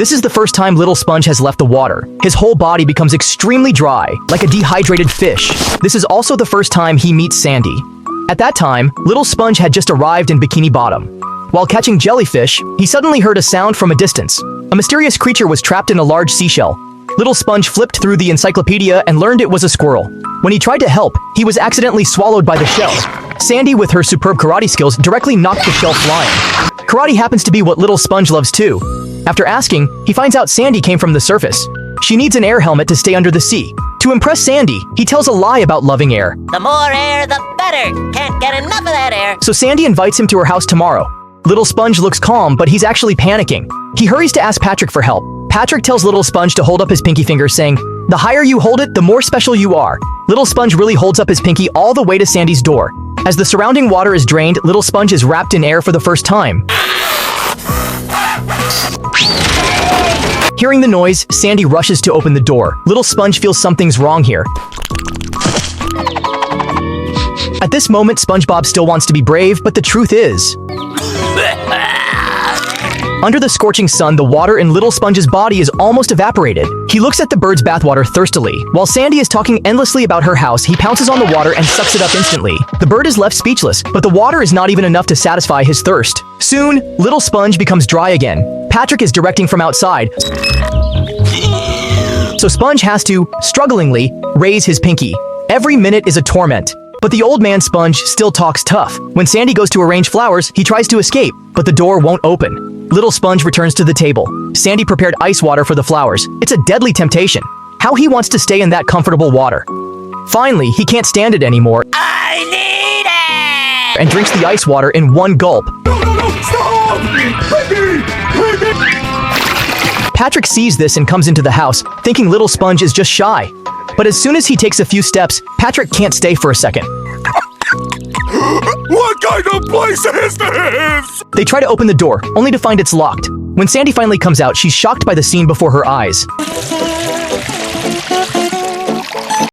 This is the first time Little Sponge has left the water. His whole body becomes extremely dry, like a dehydrated fish. This is also the first time he meets Sandy. At that time, Little Sponge had just arrived in Bikini Bottom. While catching jellyfish, he suddenly heard a sound from a distance. A mysterious creature was trapped in a large seashell. Little Sponge flipped through the encyclopedia and learned it was a squirrel. When he tried to help, he was accidentally swallowed by the shell. Sandy, with her superb karate skills, directly knocked the shell flying. Karate happens to be what Little Sponge loves too. After asking, he finds out Sandy came from the surface. She needs an air helmet to stay under the sea. To impress Sandy, he tells a lie about loving air. The more air, the better. Can't get enough of that air. So Sandy invites him to her house tomorrow. Little Sponge looks calm, but he's actually panicking. He hurries to ask Patrick for help. Patrick tells Little Sponge to hold up his pinky finger, saying, "The higher you hold it, the more special you are." Little Sponge really holds up his pinky all the way to Sandy's door. As the surrounding water is drained, Little Sponge is wrapped in air for the first time. Hearing the noise, Sandy rushes to open the door. Little Sponge feels something's wrong here. At this moment, SpongeBob still wants to be brave, but the truth is... Under the scorching sun, the water in Little Sponge's body is almost evaporated. He looks at the bird's bathwater thirstily. While Sandy is talking endlessly about her house, he pounces on the water and sucks it up instantly. The bird is left speechless, but the water is not even enough to satisfy his thirst. Soon, Little Sponge becomes dry again. Patrick is directing from outside, so Sponge has to, strugglingly, raise his pinky. Every minute is a torment. But the old man Sponge still talks tough. When Sandy goes to arrange flowers, he tries to escape, but the door won't open. Little Sponge returns to the table. Sandy prepared ice water for the flowers. It's a deadly temptation. How he wants to stay in that comfortable water. Finally, he can't stand it anymore. I need it! And drinks the ice water in one gulp. No, stop! Piggy! Patrick sees this and comes into the house, thinking Little Sponge is just shy. But as soon as he takes a few steps, Patrick can't stay for a second. What kind of place is this? They try to open the door, only to find it's locked. When Sandy finally comes out, she's shocked by the scene before her eyes.